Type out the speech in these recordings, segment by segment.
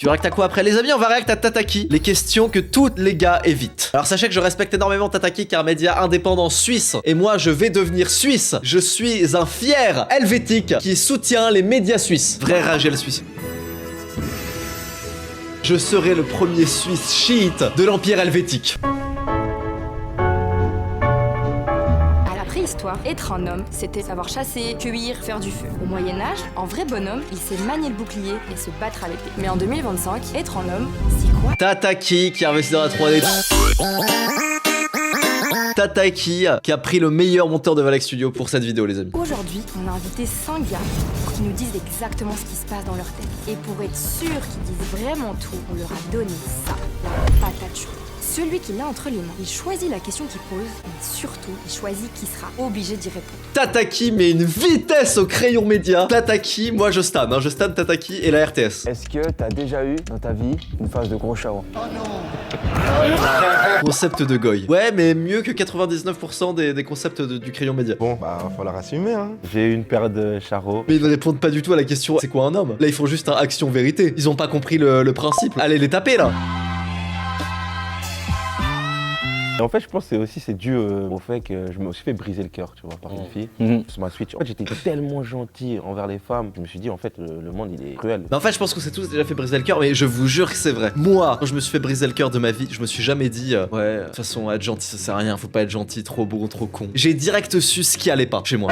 Tu réactes à quoi après les amis? On va réacter à Tataki, les questions que tous les gars évitent. Alors sachez que je respecte énormément Tataki car média indépendant suisse. Et moi je vais devenir suisse. Je suis un fier helvétique qui soutient les médias suisses. Vrai Ragel suisse. Je serai le premier Suisse chiite de l'Empire helvétique. Histoire. Être un homme, c'était savoir chasser, cueillir, faire du feu. Au Moyen-Âge, en vrai bonhomme, il sait manier le bouclier et se battre avec l'épée. Mais en 2025, être un homme, c'est quoi? Tataki qui a investi dans la 3D. Tataki qui a pris le meilleur monteur de Valak Studio pour cette vidéo les amis. Aujourd'hui, on a invité 5 gars pour qu'ils nous disent exactement ce qui se passe dans leur tête. Et pour être sûr qu'ils disent vraiment tout, on leur a donné ça, la patate chaude. Celui qui l'a entre les mains, il choisit la question qu'il pose, mais surtout, il choisit qui sera obligé d'y répondre. Tataki met une vitesse au crayon média. Tataki, moi je stan, je stan Tataki et la RTS. Est-ce que t'as déjà eu dans ta vie une phase de gros charron? Oh non. Concept de goy. Ouais, mais mieux que 99% des concepts du crayon média. Bon, bah, va falloir assumer, hein. J'ai eu une paire de charros. Mais ils ne répondent pas du tout à la question c'est quoi un homme? Là, ils font juste un action-vérité. Ils ont pas compris le principe. Allez les taper là. Et en fait, je pense que c'est dû au fait que je me suis fait briser le cœur, tu vois, par une fille. Sur ma Switch. En fait, j'étais tellement gentil envers les femmes. Je me suis dit, en fait, le monde, il est cruel. Mais en fait, je pense qu'on s'est tous déjà fait briser le cœur, mais je vous jure que c'est vrai. Moi, quand je me suis fait briser le cœur de ma vie, je me suis jamais dit, ouais, de toute façon, être gentil, ça sert à rien, faut pas être gentil, trop bon, trop con. J'ai direct su ce qui allait pas chez moi.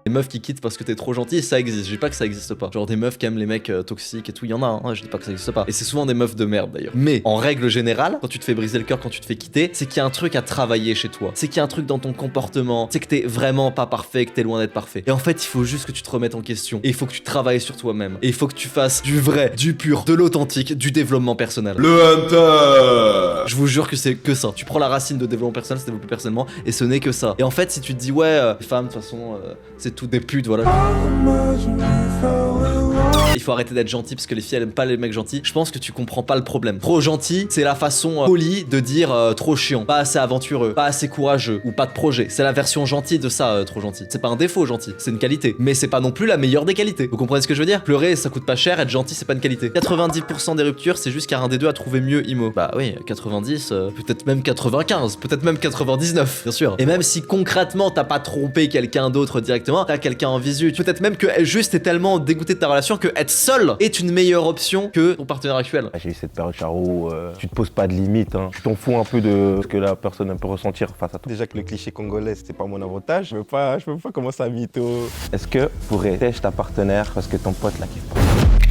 Les meufs qui quittent parce que t'es trop gentil, ça existe. Je dis pas que ça existe pas. Genre des meufs qui aiment les mecs toxiques et tout, il y en a, hein. Je dis pas que ça existe pas. Et c'est souvent des meufs de merde d'ailleurs. Mais en règle générale, quand tu te fais briser le cœur, quand tu te fais quitter, c'est qu'il y a un truc à travailler chez toi. C'est qu'il y a un truc dans ton comportement. C'est que t'es vraiment pas parfait, que t'es loin d'être parfait. Et en fait, il faut juste que tu te remettes en question. Et il faut que tu travailles sur toi-même. Et il faut que tu fasses du vrai, du pur, de l'authentique, du développement personnel. Le Hunter. Je vous jure que c'est que ça. Tu prends la racine de développement personnel, se développer personnellement, et ce n'est que ça. Et en fait, si tu te dis, ouais, les femmes, de toute façon, c'est tout des putes, voilà. Il faut arrêter d'être gentil parce que les filles elles aiment pas les mecs gentils. Je pense que tu comprends pas le problème. Trop gentil, c'est la façon polie de dire trop chiant, pas assez aventureux, pas assez courageux ou pas de projet. C'est la version gentille de ça, trop gentil. C'est pas un défaut gentil, c'est une qualité. Mais c'est pas non plus la meilleure des qualités. Vous comprenez ce que je veux dire? Pleurer ça coûte pas cher, être gentil c'est pas une qualité. 90% des ruptures c'est juste car un des deux a trouvé mieux IMO. Bah oui, 90, peut-être même 95, peut-être même 99, bien sûr. Et même si concrètement t'as pas trompé quelqu'un d'autre directement, t'as quelqu'un en visu. Peut-être même que juste t'es tellement dégoûté de ta relation que être seul est une meilleure option que ton partenaire actuel. J'ai eu cette période charro où tu te poses pas de limite, hein. Tu t'en fous un peu de ce que la personne peut ressentir face à toi. Déjà que le cliché congolais, c'est pas mon avantage. Je veux pas commencer à mytho. Est-ce que tu pourrais têche ta partenaire parce que ton pote la kiffe pas?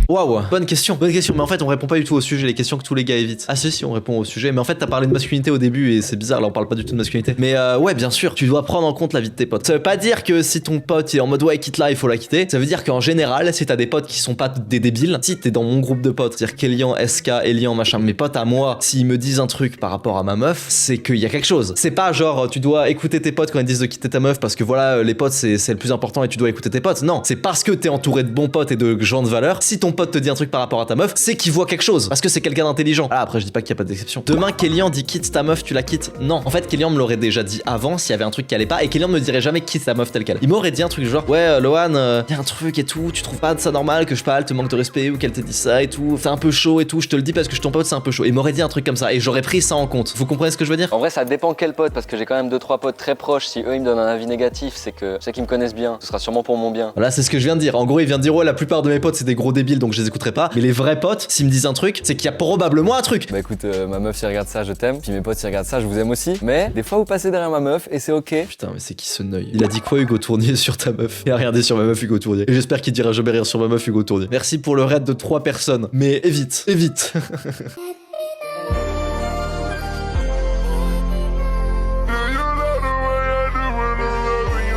Waouh, bonne question, mais en fait on répond pas du tout au sujet, les questions que tous les gars évitent. Ah si on répond au sujet, mais en fait t'as parlé de masculinité au début et c'est bizarre, là on parle pas du tout de masculinité. Mais ouais bien sûr, tu dois prendre en compte la vie de tes potes. Ça veut pas dire que si ton pote il est en mode ouais quitte là, il faut la quitter. Ça veut dire qu'en général, si t'as des potes qui sont pas des débiles, si t'es dans mon groupe de potes, c'est-à-dire Kélian, SK, Elian, machin, mes potes à moi, s'ils me disent un truc par rapport à ma meuf, c'est qu'il y a quelque chose. C'est pas genre tu dois écouter tes potes quand ils disent de quitter ta meuf parce que voilà, les potes c'est le plus important et tu dois écouter tes potes. Non, c'est parce que t'es entouré de bons potes et de gens de valeur. Si ton pote te dit un truc par rapport à ta meuf, c'est qu'il voit quelque chose parce que c'est quelqu'un d'intelligent. Ah, après je dis pas qu'il y a pas d'exception. Demain Kélian dit quitte ta meuf, tu la quittes. Non, en fait Kélian me l'aurait déjà dit avant s'il y avait un truc qui allait pas et Kélian me dirait jamais quitte ta meuf telle quelle. Il m'aurait dit un truc genre ouais Lohan, y a un truc et tout, tu trouves pas ça normal que je parle, te manque de respect ou qu'elle t'ait dit ça et tout, c'est un peu chaud et tout, je te le dis parce que je suis ton pote, c'est un peu chaud. Il m'aurait dit un truc comme ça et j'aurais pris ça en compte. Vous comprenez ce que je veux dire? En vrai, ça dépend quel pote, parce que j'ai quand même 2-3 potes très proches. Si eux ils me donnent un avis négatif, c'est que je sais qu'ils me connaissent bien. Ce sera sûrement pour mon bien. Voilà, c'est ce que je viens de dire. En gros, il vient de dire ouais, la plupart de mes potes c'est des gros débiles donc je les écouterai pas. Mais les vrais potes, s'ils me disent un truc, c'est qu'il y a probablement un truc. Bah écoute, ma meuf si elle regarde ça, je t'aime. Puis mes potes si regardent ça, je vous aime aussi. Mais des fois vous passez derrière ma meuf et c'est ok. Putain, mais c'est qui ce neuil? Il a dit quoi Hugo Tournier sur ta meuf? Il a regardé sur ma meuf Hugo Tournier. Et j'espère qu'il dira jamais rien sur ma meuf Hugo Tournier. Merci pour le raid de 3 personnes. Mais évite, évite.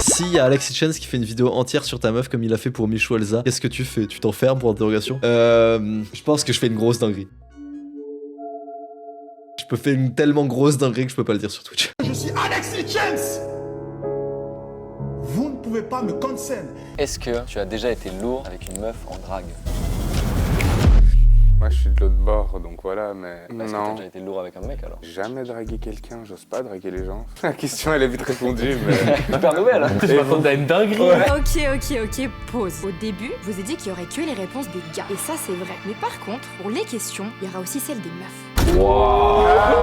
Si y a Alexis Chance qui fait une vidéo entière sur ta meuf comme il a fait pour Michou Elsa, qu'est-ce que tu fais? Tu t'enfermes pour interrogation? Je pense que je fais une grosse dinguerie. Je peux faire une tellement grosse dinguerie que je peux pas le dire sur Twitch. Je suis Alexis Chance. Vous ne pouvez pas me concern. Est-ce que tu as déjà été lourd avec une meuf en drague? Moi je suis de l'autre bord, donc voilà, mais Est-ce que t'as non. déjà été lourd avec un mec alors? Jamais draguer quelqu'un, j'ose pas draguer les gens. La question elle est vite répondue, mais... Super nouvelle. Je m'attendais à une dinguerie. Ok, pause. Au début, je vous ai dit qu'il y aurait que les réponses des gars. Et ça, c'est vrai. Mais par contre, pour les questions, il y aura aussi celles des meufs.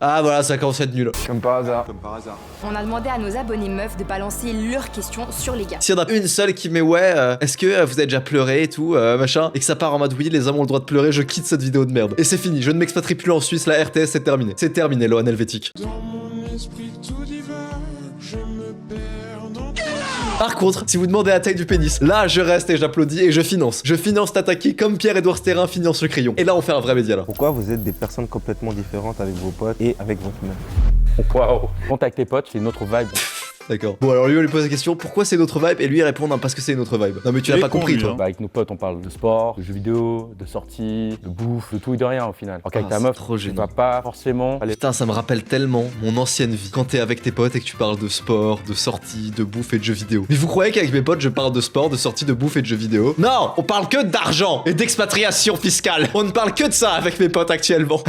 Ah voilà, ça commence à être nul. Comme par hasard. On a demandé à nos abonnés meufs de balancer leurs questions sur les gars. S'il y en a une seule qui met ouais, est-ce que vous avez déjà pleuré et tout, machin, et que ça part en mode oui, les hommes ont le droit de pleurer, je quitte cette vidéo de merde. Et c'est fini, je ne m'expatrie plus en Suisse, la RTS c'est terminé. C'est terminé, Loan Helvétique. Par contre, si vous demandez la taille du pénis, là je reste et j'applaudis et je finance. Je finance Tataki comme Pierre-Edouard Sterrin finance le crayon. Et là on fait un vrai média là. Pourquoi vous êtes des personnes complètement différentes avec vos potes et avec votre meuf? Waouh. Quand t'es avec tes potes, c'est une autre vibe. D'accord. Bon alors lui on lui pose la question, pourquoi c'est notre vibe? Et lui il répond non parce que c'est notre vibe. Non mais tu l'as pas compris toi. Bah, avec nos potes, on parle de sport, de jeux vidéo, de sorties, de bouffe, de tout et de rien au final. Alors qu'avec Ah, ta c'est meuf, trop tu gênant. vas pas forcément aller. Putain, ça me rappelle tellement mon ancienne vie. Quand t'es avec tes potes et que tu parles de sport, de sorties, de bouffe et de jeux vidéo. Mais vous croyez qu'avec mes potes, je parle de sport, de sorties, de bouffe et de jeux vidéo? Non, on parle que d'argent et d'expatriation fiscale. On ne parle que de ça avec mes potes actuellement.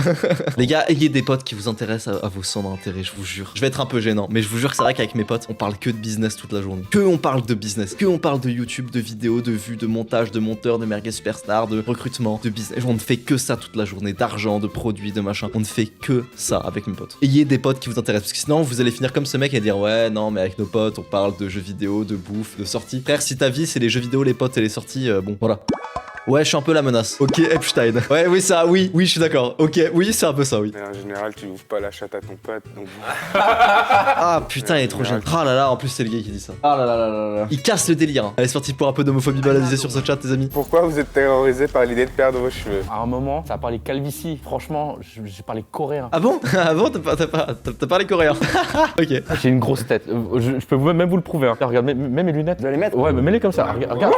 Les gars, ayez des potes qui vous intéressent à vos centres d'intérêt, je vous jure. Je vais être un peu gênant, mais je vous jure que c'est vrai qu'avec mes potes, on parle que de business toute la journée. Que on parle de business, que on parle de YouTube, de vidéos, de vues, de montage, de monteurs, de merguez superstar, de recrutement, de business. On ne fait que ça toute la journée, d'argent, de produits, de machin. On ne fait que ça avec mes potes. Ayez des potes qui vous intéressent, parce que sinon vous allez finir comme ce mec et dire ouais non mais avec nos potes on parle de jeux vidéo, de bouffe, de sorties. Frère, si ta vie c'est les jeux vidéo, les potes et les sorties, bon voilà. Ouais, je suis un peu la menace. Ok, Epstein. Ouais, oui, ça, oui, je suis d'accord. Ok, oui, c'est un peu ça, oui. Mais en général, tu ouvres pas la chatte à ton pote, donc... Ah putain, il est trop jeune. Ah là là, en plus, c'est le gars qui dit ça. Ah là là là là là. Il casse le délire. Hein. Allez, c'est parti pour un peu d'homophobie banalisée sur ce chat, les amis. Pourquoi vous êtes terrorisé par l'idée de perdre vos cheveux? À un moment, ça a parlé calvitie. Franchement, j'ai parlé coréen. Ah bon? Ah bon? T'as parlé coréen? Ok. J'ai une grosse tête. Je peux même vous le prouver. Hein. Regarde, même mes lunettes. Tu vas les mettre? Ouais, mais mets-les comme ça. Regarde.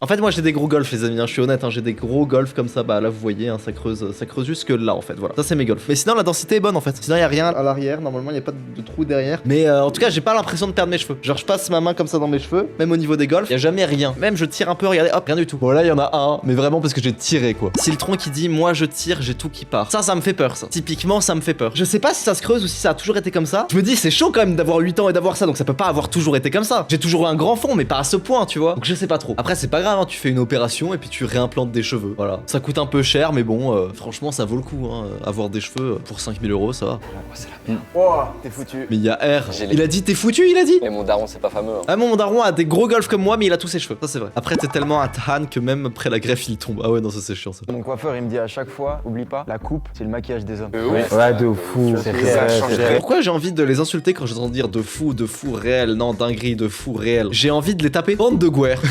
En fait, moi j'ai des gros golfs, les amis. Hein. Je suis honnête, hein. J'ai des gros golfs comme ça. Bah là, vous voyez, hein, ça creuse jusque là, en fait. Voilà. Ça, c'est mes golfs. Mais sinon, la densité est bonne, en fait. Sinon, y a rien à l'arrière. Normalement, y a pas de trou derrière. Mais en tout cas, j'ai pas l'impression de perdre mes cheveux. Genre, je passe ma main comme ça dans mes cheveux, même au niveau des golfs. Y a jamais rien. Même je tire un peu. Regardez, hop, rien du tout. Bon, là, y en a un, mais vraiment parce que j'ai tiré, quoi. Si le tronc qui dit, moi je tire, j'ai tout qui part. Ça me fait peur, ça. Typiquement, ça me fait peur. Je sais pas si ça se creuse ou si ça a toujours été comme ça. Je me dis, c'est chaud quand même d'avoir 8 ans et d'avoir ça, donc ça peut pas avoir toujours été comme ça. J'ai toujours eu un grand fond, mais pas à ce point, tu vois. Donc je sais pas trop. Après, c'est pas grave, hein. Tu fais une opération et puis tu réimplantes des cheveux. Voilà. Ça coûte un peu cher, mais bon, franchement, ça vaut le coup, hein. Avoir des cheveux pour 5000 €, ça va. C'est la merde. Oh, t'es foutu. Mais il y a R. J'ai les- Il a dit, t'es foutu, il a dit. Mais mon daron, c'est pas fameux. Hein. Ah, mon daron a des gros golfs comme moi, mais il a tous ses cheveux. Ça, c'est vrai. Après, t'es tellement à Tahan que même après la greffe, il tombe. Ah ouais, non, ça, c'est chiant, ça. Mon coiffeur, il me dit à chaque fois, oublie pas, la coupe, c'est le maquillage des hommes. Ouais, de fou. Ça change rien. Pourquoi j'ai envie de les insulter quand j'entends dire de fou réel, non, dinguerie, de fou réel? J'ai envie de les taper. Bande de guerres.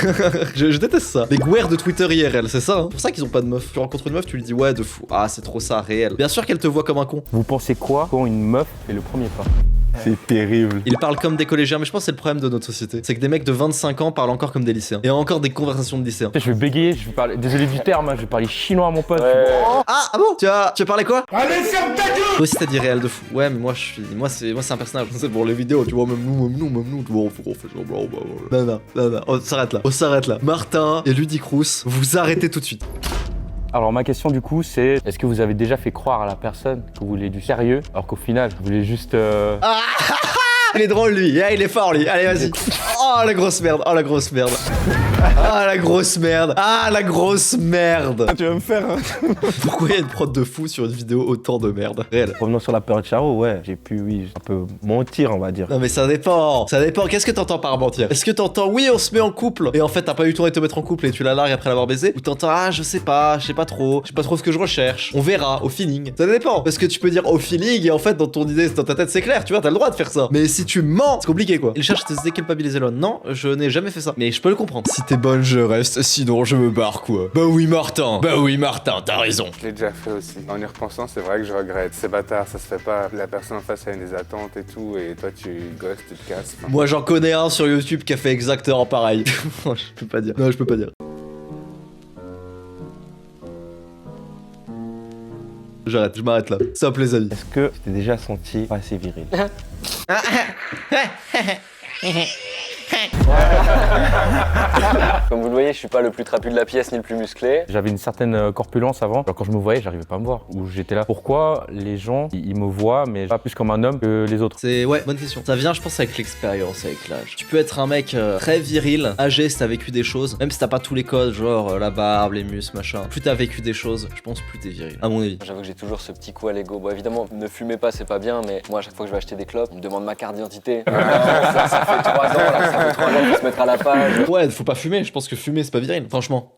je déteste ça. Les guerres de Twitter IRL, c'est ça, hein. C'est pour ça qu'ils ont pas de meuf. Tu rencontres une meuf, tu lui dis ouais, de fou. Ah, c'est trop ça, réel. Bien sûr qu'elle te voit comme un con. Vous pensez quoi quand une meuf fait le premier pas? C'est terrible. Ils parlent comme des collégiens, mais je pense que c'est le problème de notre société. C'est que des mecs de 25 ans parlent encore comme des lycéens. Et encore des conversations de lycéens. Je vais bégayer, je vais parler. Désolé du terme, hein, je vais parler chinois à mon pote. Ah bon? Tu as parlé quoi? Allez, ferme ta gueule! Toi aussi t'as dit réel de fou. Ouais, mais moi c'est un personnage. C'est pour les vidéos, tu vois, même nous, tu vois, on fait semblant. Non, on s'arrête là. Martin et Ludic Rousse, vous arrêtez tout de suite. Alors ma question du coup c'est, est-ce que vous avez déjà fait croire à la personne que vous voulez du sérieux alors qu'au final vous voulez juste... Il est drôle lui, il est fort lui, allez vas-y. Oh la grosse merde, oh la grosse merde. Ah la grosse merde, ah la grosse merde. Tu vas me faire Pourquoi il y a une prod de fou sur une vidéo autant de merde? Réel. Revenons sur la période Charo, ouais, j'ai pu, oui, un peu mentir, on va dire. Non mais ça dépend. Qu'est-ce que t'entends par mentir? Est-ce que t'entends oui on se met en couple et en fait t'as pas eu le temps de te mettre en couple et tu la largues après l'avoir baisé? Ou t'entends ah je sais pas trop ce que je recherche. On verra au feeling. Ça dépend. Parce que tu peux dire au feeling et en fait dans ton idée, dans ta tête c'est clair, tu vois, t'as le droit de faire ça. Mais si tu mens, c'est compliqué quoi. Il cherche à te déculpabiliser l'homme. Non, je n'ai jamais fait ça. Mais je peux le comprendre. Si t'es bonne, je reste, sinon je me barre quoi. Bah oui Martin, t'as raison. Je l'ai déjà fait aussi. En y repensant, c'est vrai que je regrette. C'est bâtard, ça se fait pas. La personne en face a des attentes et tout, et toi tu gosses, tu te casses. Enfin, Moi j'en connais un sur YouTube qui a fait exactement pareil. Je peux pas dire. Non, je peux pas dire. J'arrête, je m'arrête là. Stop les amis. Est-ce que tu t'es déjà senti pas assez viril? Comme vous le voyez, je suis pas le plus trapu de la pièce ni le plus musclé. J'avais une certaine corpulence avant. Alors, quand je me voyais, j'arrivais pas à me voir. Ou j'étais là. Pourquoi les gens, ils me voient, mais pas plus comme un homme que les autres? C'est ouais, bonne question. Ça vient, je pense, avec l'expérience, avec l'âge. Tu peux être un mec très viril, âgé si t'as vécu des choses, même si t'as pas tous les codes, genre la barbe, les muscles, machin. Plus t'as vécu des choses, je pense plus t'es viril, à mon avis. J'avoue que j'ai toujours ce petit coup à l'ego. Bon, évidemment, ne fumez pas, c'est pas bien, mais moi, à chaque fois que je vais acheter des clopes, on me demande ma carte d'identité. Ça fait 3 ans, là, ça fait 3 ans qu'il faut se mettre à la page. Ouais, faut pas fumer, je pense que fumer c'est pas viril, franchement.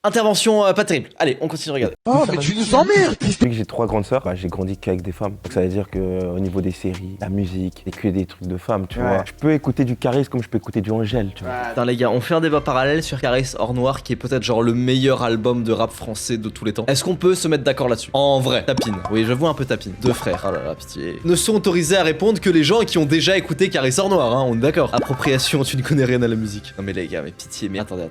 Intervention pas terrible. Allez, on continue de regarder. Oh, mais tu nous emmerdes! Vu que j'ai 3 grandes sœurs, j'ai grandi qu'avec des femmes. Donc ça veut dire que au niveau des séries, la musique, et que des trucs de femmes, tu vois. Je peux écouter du Caris comme je peux écouter du Angèle, tu vois. Putain les gars, on fait un débat parallèle sur Caris Hors Noir qui est peut-être genre le meilleur album de rap français de tous les temps. Est-ce qu'on peut se mettre d'accord là-dessus? En vrai, tapine. Oui, j'avoue un peu tapine. Deux frères, oh là là, pitié. Ne sont autorisés à répondre que les gens qui ont déjà écouté Caris Hors Noir, hein, on est d'accord. Appropriation, tu ne connais rien à la musique. Non mais les gars, mais pitié, mais attendez.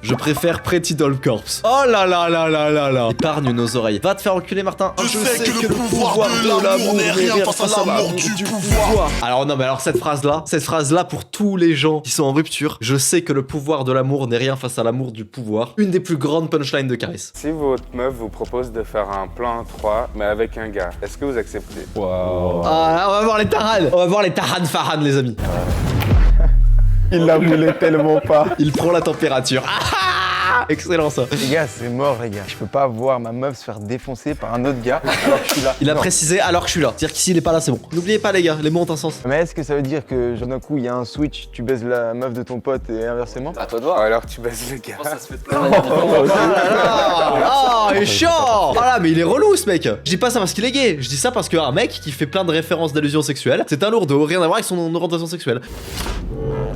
Je préfère Pretty Doll Corps. Oh là là. Épargne nos oreilles. Va te faire enculer, Martin. Je sais que le pouvoir de l'amour n'est rien face à l'amour du pouvoir. Alors non, mais alors cette phrase-là pour tous les gens qui sont en rupture, je sais que le pouvoir de l'amour n'est rien face à l'amour du pouvoir. Une des plus grandes punchlines de Caris. Si votre meuf vous propose de faire un plan 3, mais avec un gars, est-ce que vous acceptez? Ah, on va voir les taran. On va voir les taran Farhan, les amis. Il la voulait tellement pas. Il prend la température. Excellent ça. Les gars, c'est mort, les gars. Je peux pas voir ma meuf se faire défoncer par un autre gars alors que je suis là. Il a précisé alors que je suis là. C'est-à-dire que s'il est pas là, c'est bon. N'oubliez pas les gars, les mots ont un sens. Mais est-ce que ça veut dire que genre, d'un coup il y a un switch, tu baises la meuf de ton pote et inversement? À toi de Ou voir. alors tu baises le gars. Ça se fait de plein de manières différentes. Ah, il est chiant. Voilà, mais il est relou ce mec. Je dis pas ça parce qu'il est gay. Je dis ça parce qu'un mec qui fait plein de références d'allusions sexuelles, c'est un lourdeau, rien à voir avec son orientation sexuelle.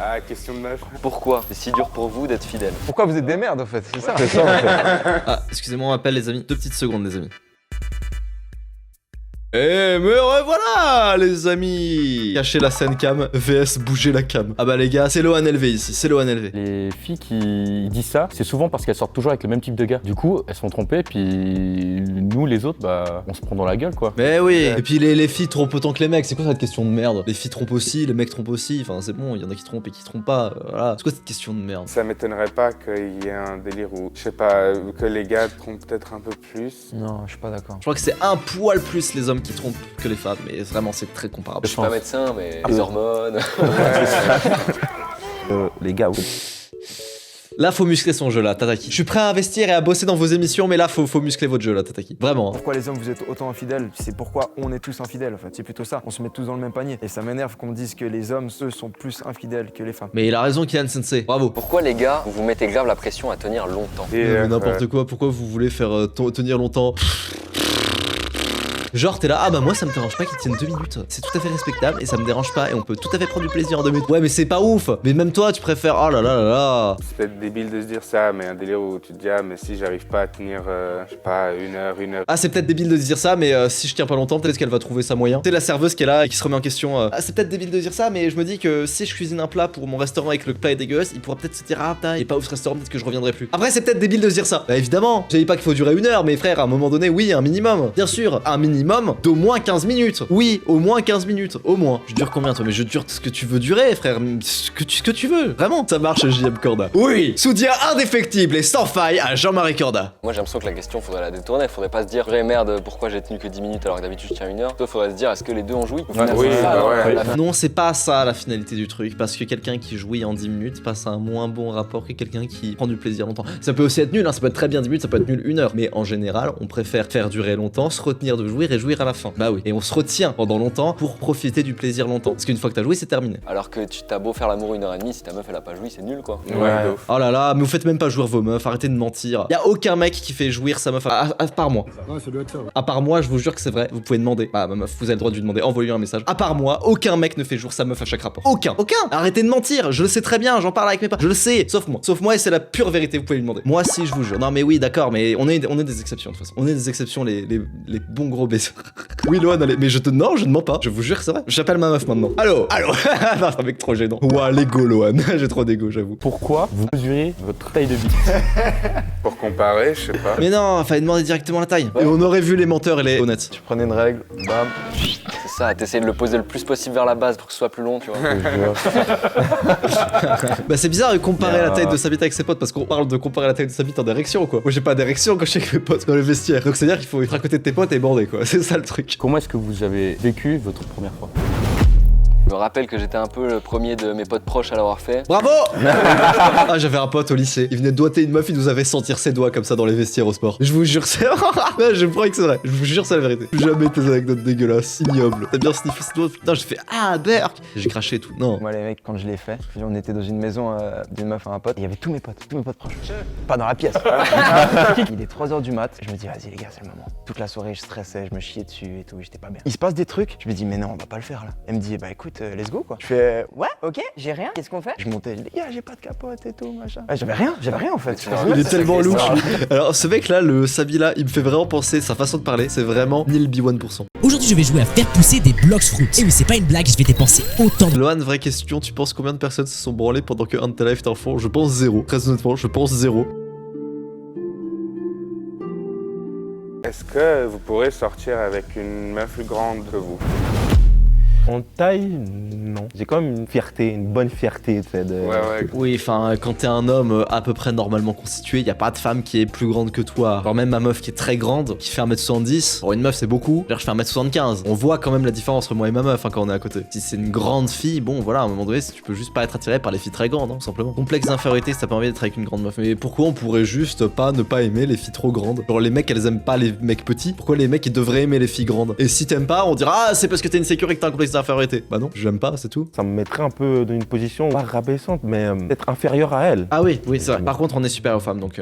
Ah, question de meuf. Pourquoi c'est si dur pour vous d'être fidèle? Pourquoi vous êtes des merdes en fait? C'est ça. Ah, excusez-moi, on m'appelle les amis. 2 petites secondes les amis. Eh me revoilà les amis. Cacher la scène cam vs bouger la cam. Ah bah les gars, c'est Lohan LV ici, c'est Lohan LV. Les filles qui disent ça, c'est souvent parce qu'elles sortent toujours avec le même type de gars. Du coup, elles se font tromper, puis nous, les autres, bah, on se prend dans la gueule, quoi. Mais oui. Et puis les filles trompent autant que les mecs, c'est quoi cette question de merde? Les filles trompent aussi, les mecs trompent aussi, enfin c'est bon, il y en a qui trompent et qui trompent pas, voilà. C'est quoi cette question de merde? Ça m'étonnerait pas qu'il y ait un délire où, je sais pas, que les gars trompent peut-être un peu plus. Non, je suis pas d'accord. Je crois que c'est un poil plus les hommes qui trompent que les femmes, mais vraiment c'est très comparable. Je suis pas médecin, mais les hormones. Les gars, oui. Là, faut muscler son jeu, là, Tataki. Je suis prêt à investir et à bosser dans vos émissions, mais là, faut muscler votre jeu, là, Tataki. Vraiment. Pourquoi les hommes vous êtes autant infidèles? C'est pourquoi on est tous infidèles en fait. C'est plutôt ça. On se met tous dans le même panier. Et ça m'énerve qu'on me dise que les hommes, eux, sont plus infidèles que les femmes. Mais il a raison, Kylian Sensei. Bravo. Pourquoi les gars, vous vous mettez grave la pression à tenir longtemps? Et, Mais n'importe quoi, pourquoi vous voulez faire tenir longtemps? Genre t'es là, ah bah moi ça me dérange pas qu'ils tiennent 2 minutes. C'est tout à fait respectable et ça me dérange pas et on peut tout à fait prendre du plaisir en 2 minutes. Ouais mais c'est pas ouf. Mais même toi tu préfères, oh là là là là. C'est peut-être débile de se dire ça, mais un délire où tu te dis, ah, mais si j'arrive pas à tenir, je sais pas, une heure. Ah c'est peut-être débile de dire ça, mais si je tiens pas longtemps, peut-être qu'elle va trouver ça moyen. C'est la serveuse qui est là et qui se remet en question. Ah c'est peut-être débile de dire ça, mais je me dis que si je cuisine un plat pour mon restaurant et que le plat est dégueulasse, il pourra peut-être se dire, ah putain, il est pas ouf ce restaurant, peut-être que je reviendrai plus. Après c'est peut-être débile de se dire ça. Bah évidemment, je dis pas qu'il faut durer 1 heure, mais frère, à un moment donné, oui, un minimum. Bien sûr, un minimum d'au moins 15 minutes. Oui, au moins 15 minutes. Au moins. Je dure combien toi? Mais je dure ce que tu veux durer, frère. Ce que tu veux. Vraiment. Ça marche, JM Corda. Oui. Soutien indéfectible et sans faille à Jean-Marie Corda. Moi j'ai l'impression que la question faudrait la détourner. Faudrait pas se dire, ouais, merde, pourquoi j'ai tenu que 10 minutes alors que d'habitude je tiens 1 heure. Toi faudrait se dire, est-ce que les deux ont joui? Oui, bah ouais. Non, c'est pas ça la finalité du truc. Parce que quelqu'un qui jouit en 10 minutes passe à un moins bon rapport que quelqu'un qui prend du plaisir longtemps. Ça peut aussi être nul, hein. Ça peut être très bien 10 minutes, ça peut être nul 1 heure. Mais en général, on préfère faire durer longtemps, se retenir de jouir et jouir à la fin. Bah oui. Et on se retient pendant longtemps pour profiter du plaisir longtemps. Parce qu'une fois que t'as joué, c'est terminé. Alors que tu t'as beau faire l'amour 1h30, si ta meuf elle a pas joui, c'est nul quoi. Ouais, de ouf. Oh là là, mais vous faites même pas jouir vos meufs, arrêtez de mentir. Y a aucun mec qui fait jouir sa meuf à part moi. Ouais, ça doit être ça. Ouais. À part moi, je vous jure que c'est vrai, vous pouvez demander. Bah ma meuf, vous avez le droit de lui demander, envoyez-lui un message. À part moi, aucun mec ne fait jouir sa meuf à chaque rapport. Aucun. Arrêtez de mentir, je le sais très bien, j'en parle avec mes potes. Je le sais, sauf moi et c'est la pure vérité, vous pouvez lui demander. Moi si, je vous jure. Non mais oui, d'accord, mais on est des exceptions de toute façon. On est des exceptions, les bons gros baisers. Oui, Lohan, allez, mais non, je ne mens pas. Je vous jure que c'est vrai. J'appelle ma meuf maintenant. Allô. Non, c'est un mec trop gênant. Ouah, l'ego, Lohan. J'ai trop d'ego, j'avoue. Pourquoi vous mesurez votre taille de bite? Pour comparer, je sais pas. Mais non, fallait demander directement la taille. Et on aurait vu les menteurs et les honnêtes. Tu prenais une règle, bam. C'est ça, t'essayes de le poser le plus possible vers la base pour que ce soit plus long, tu vois. Bah c'est bizarre de comparer la taille de sa bite avec ses potes parce qu'on parle de comparer la taille de sa bite en érection quoi. Moi j'ai pas d'érection quand je suis avec mes potes dans le vestiaire. Donc c'est à dire qu'il faut être à côté de tes potes et bander quoi. C'est ça le truc. Comment est-ce que vous avez vécu votre première fois? Je me rappelle que j'étais un peu le premier de mes potes proches à l'avoir fait. Bravo. Ah j'avais un pote au lycée. Il venait de doigter une meuf, il nous avait sentir ses doigts comme ça dans les vestiaires au sport. Je vous jure c'est... je me prends que c'est vrai. Je vous jure c'est la vérité. Jamais tes anecdotes dégueulasses, ignobles. T'as bien sniffé ses doigts. Putain j'ai fait ah berk. J'ai craché et tout. Non. Moi les mecs quand je l'ai fait, on était dans une maison d'une meuf à un pote, et il y avait tous mes potes proches. Pas dans la pièce. Il est 3h du mat, je me dis vas-y les gars c'est le moment. Toute la soirée je stressais, je me chiais dessus et tout, j'étais pas bien. Il se passe des trucs, je me dis mais non on va pas le faire là. Elle me dit bah écoute let's go quoi. Je fais ouais ok j'ai rien, qu'est-ce qu'on fait? Je montais, je dis les gars j'ai pas de capote et tout machin. J'avais rien en fait. Il est tellement louche lui. Alors ce mec là, le Sabi là, il me fait vraiment penser, sa façon de parler, c'est vraiment Neil B1%. Aujourd'hui je vais jouer à faire pousser des blocs fruits. Et oui c'est pas une blague, je vais dépenser autant. Lohan, vraie question, tu penses combien de personnes se sont branlées pendant que un de tes lives t'en font? Je pense 0. Très honnêtement, je pense 0. Est-ce que vous pourrez sortir avec une meuf plus grande que vous? En taille, non. J'ai quand même une fierté, une bonne fierté, tu sais. Ouais. Oui, enfin, quand t'es un homme à peu près normalement constitué, y a pas de femme qui est plus grande que toi. Genre même ma meuf qui est très grande, qui fait 1m70, pour une meuf c'est beaucoup. D'ailleurs je fais 1m75. On voit quand même la différence entre moi et ma meuf quand on est à côté. Si c'est une grande fille, bon voilà, à un moment donné, tu peux juste pas être attiré par les filles très grandes, hein, tout simplement. Complexe d'infériorité, si t'as pas envie d'être avec une grande meuf. Mais pourquoi on pourrait juste ne pas aimer les filles trop grandes? Genre les mecs, elles aiment pas les mecs petits. Pourquoi les mecs ils devraient aimer les filles grandes? Et si t'aimes pas, on dira ah c'est parce que t'es insécure et que t'as un complexe d'infériorité. Bah non, j'aime pas, c'est tout. Ça me mettrait un peu dans une position pas rabaissante, mais peut-être inférieure à elle. Ah oui, c'est vrai. Par contre, on est super aux femmes, donc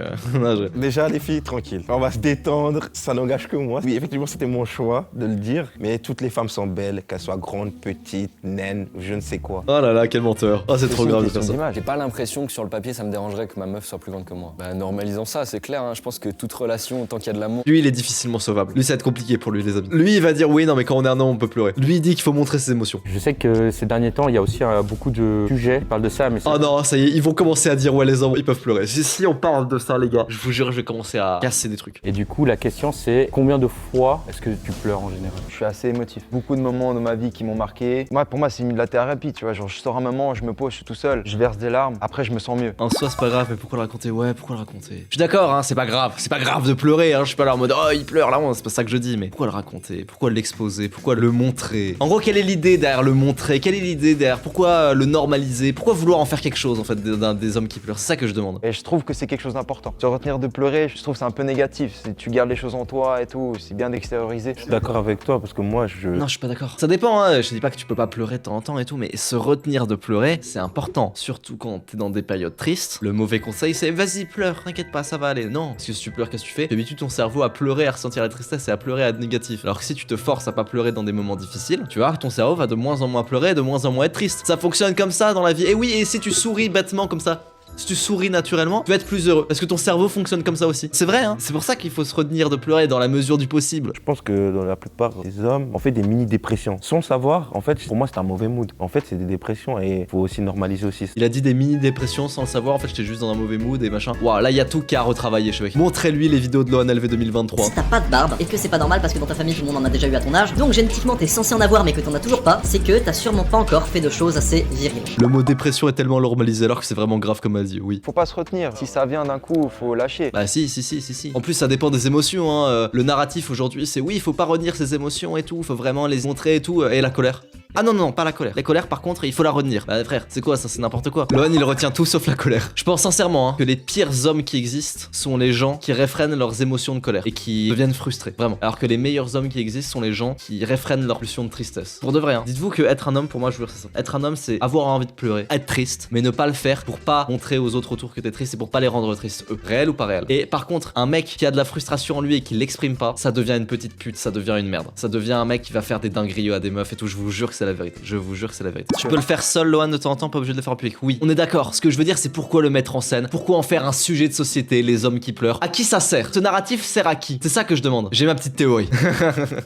Déjà, les filles, tranquille. On va se détendre, ça n'engage que moi. Oui, effectivement, c'était mon choix de le dire. Mais toutes les femmes sont belles, qu'elles soient grandes, petites, naines, je ne sais quoi. Oh là là, quel menteur. Oh, c'est trop grave de faire ça. J'ai pas l'impression que sur le papier ça me dérangerait que ma meuf soit plus grande que moi. Bah normalisons ça, c'est clair, hein. Je pense que toute relation, tant qu'il y a de l'amour... Lui, il est difficilement sauvable. Lui, ça va être compliqué pour lui, les amis. Lui, il va dire oui, non, mais quand on est un homme, on peut pleurer. Lui, il dit qu'il faut montrer ses émotions. Je sais que ces derniers temps, il y a aussi beaucoup de sujets qui parlent de ça, mais oh non, ça y est, ils vont commencer à dire ouais, les hommes, ils peuvent pleurer. Si on parle de ça, les gars, je vous jure, je vais commencer à casser des trucs. Et du coup, la question, c'est combien de fois est-ce que tu pleures en général? Je suis assez émotif. Beaucoup de moments dans ma vie qui m'ont marqué. Moi, pour moi, c'est de la thérapie, tu vois. Genre, je sors un moment, je me pose, je suis tout seul, je verse des larmes. Après, je me sens mieux. En soi, c'est pas grave, mais pourquoi le raconter? Ouais, pourquoi le raconter? Je suis d'accord, hein, c'est pas grave. C'est pas grave de pleurer, hein. Je suis pas là en mode oh, il pleure là, c'est pas ça que je dis, mais pourquoi le raconter? Pourquoi l'exposer? Pourquoi le montrer? En gros, quelle est l'idée derrière le montrer? Quelle est l'idée derrière? Pourquoi le normaliser? Pourquoi vouloir en faire quelque chose en fait des hommes qui pleurent? C'est ça que je demande. Et je trouve que c'est quelque chose d'important. Se retenir de pleurer, je trouve que c'est un peu négatif. Tu gardes les choses en toi et tout, c'est bien d'extérioriser. Je suis d'accord avec toi parce que moi Non, je suis pas d'accord. Ça dépend, hein. Je dis pas que tu peux pas pleurer de temps en temps et tout, mais se retenir de pleurer, c'est important. Surtout quand t'es dans des périodes tristes. Le mauvais conseil, c'est vas-y, pleure, t'inquiète pas, ça va aller. Non, parce que si tu pleures, qu'est-ce que tu fais? Tu habitues ton cerveau à pleurer, à ressentir la tristesse et à pleurer à être négatif. Alors que si tu te forces à pas pleurer dans des moments difficiles, tu vois que ton cerveau va de moins en moins pleurer, de moins en moins être triste. Ça fonctionne comme ça dans la vie. Et oui, et si tu souris bêtement comme ça, si tu souris naturellement, tu vas être plus heureux. Parce que ton cerveau fonctionne comme ça aussi. C'est vrai, hein. C'est pour ça qu'il faut se retenir de pleurer dans la mesure du possible. Je pense que dans la plupart des hommes, on fait des mini-dépressions. Sans le savoir, en fait, pour moi, c'est un mauvais mood. En fait, c'est des dépressions et il faut aussi normaliser aussi. Il a dit des mini-dépressions sans le savoir. En fait, j'étais juste dans un mauvais mood et machin. Waouh, là, il y a tout qu'à retravailler, ce mec. Montrez-lui les vidéos de Lohan LV 2023. Si t'as pas de barbe et que c'est pas normal parce que dans ta famille, tout le monde en a déjà eu à ton âge, donc génétiquement, t'es censé en avoir mais que t'en as toujours pas, c'est que t'as sûrement pas encore fait de choses assez viriles. Le mot dépression est tellement normalisé alors que c'est vraiment grave comme elle dit, oui. Faut pas se retenir. Si ça vient d'un coup, faut lâcher. Bah si. En plus, ça dépend des émotions, hein. Le narratif aujourd'hui, c'est oui, il faut pas retenir ses émotions et tout, faut vraiment les montrer et tout. Et la colère. Ah non, pas la colère. La colère, par contre, il faut la retenir. Bah frère, c'est quoi ça? C'est n'importe quoi. Lohan, il retient tout sauf la colère. Je pense sincèrement que les pires hommes qui existent sont les gens qui réfrènent leurs émotions de colère et qui deviennent frustrés. Vraiment. Alors que les meilleurs hommes qui existent sont les gens qui réfrènent leurs pulsions de tristesse. Pour de vrai, hein. Dites-vous que être un homme, pour moi, je veux dire, c'est ça. Être un homme, c'est avoir envie de pleurer, être triste, mais ne pas le faire pour pas montrer aux autres autour que t'es triste et pour pas les rendre tristes, eux. Réel ou pas réel. Et par contre, un mec qui a de la frustration en lui et qui l'exprime pas, ça devient une petite pute, ça devient une merde. Ça devient un mec qui va faire des dingueries à des meufs et tout. Je vous jure que c'est la vérité. Je vous jure que c'est la vérité. Tu peux le faire seul, Lohan, de temps en temps, pas obligé de le faire en public. Oui, on est d'accord. Ce que je veux dire, c'est pourquoi le mettre en scène? Pourquoi en faire un sujet de société, les hommes qui pleurent? À qui ça sert? Ce narratif sert à qui? C'est ça que je demande. J'ai ma petite théorie.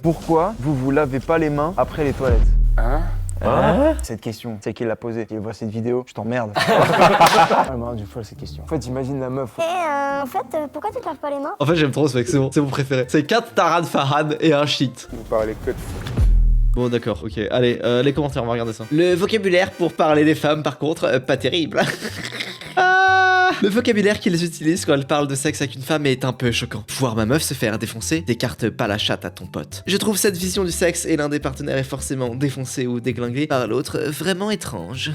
Pourquoi vous lavez pas les mains après les toilettes? Hein? Cette question, c'est qui l'a posée. Tu vois cette vidéo, je t'emmerde. Ah, marre du folle cette question. En fait, j'imagine la meuf. En fait, pourquoi tu te laves pas les mains? En fait, j'aime trop ce mec, c'est bon, c'est mon préféré. C'est 4 Taran Farhan et un shit. Vous parlez que de foot. Bon, d'accord, ok. Allez, les commentaires, on va regarder ça. Le vocabulaire pour parler des femmes, par contre, pas terrible. Le vocabulaire qu'ils utilisent quand elles parlent de sexe avec une femme est un peu choquant. Voir ma meuf se faire défoncer, t'écartes pas la chatte à ton pote. Je trouve cette vision du sexe et l'un des partenaires est forcément défoncé ou déglingué par l'autre vraiment étrange.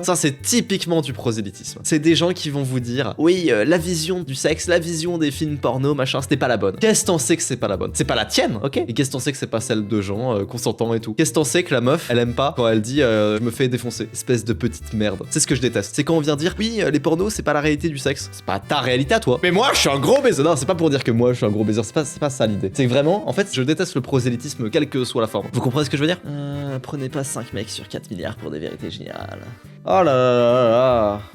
Ça, c'est typiquement du prosélytisme. C'est des gens qui vont vous dire oui, la vision du sexe, la vision des films porno, machin, c'était pas la bonne. Qu'est-ce t'en sais que c'est pas la bonne? C'est pas la tienne, ok? Et qu'est-ce t'en sais que c'est pas celle de gens consentants et tout? Qu'est-ce t'en sais que la meuf, elle aime pas quand elle dit je me fais défoncer? Espèce de petite merde. C'est ce que je déteste. C'est quand on vient dire oui, les pornos, c'est pas la réalité du sexe. C'est pas ta réalité à toi. Mais moi, je suis un gros baiser. Non, c'est pas pour dire que moi, je suis un gros baiser. C'est pas ça l'idée. C'est vraiment, en fait, je déteste le prosélytisme, quelle que soit la forme. Vous comprenez ce que je veux dire? Prenez pas 5 mecs sur 4 milliards pour des vérités générales. Oh là là là là là.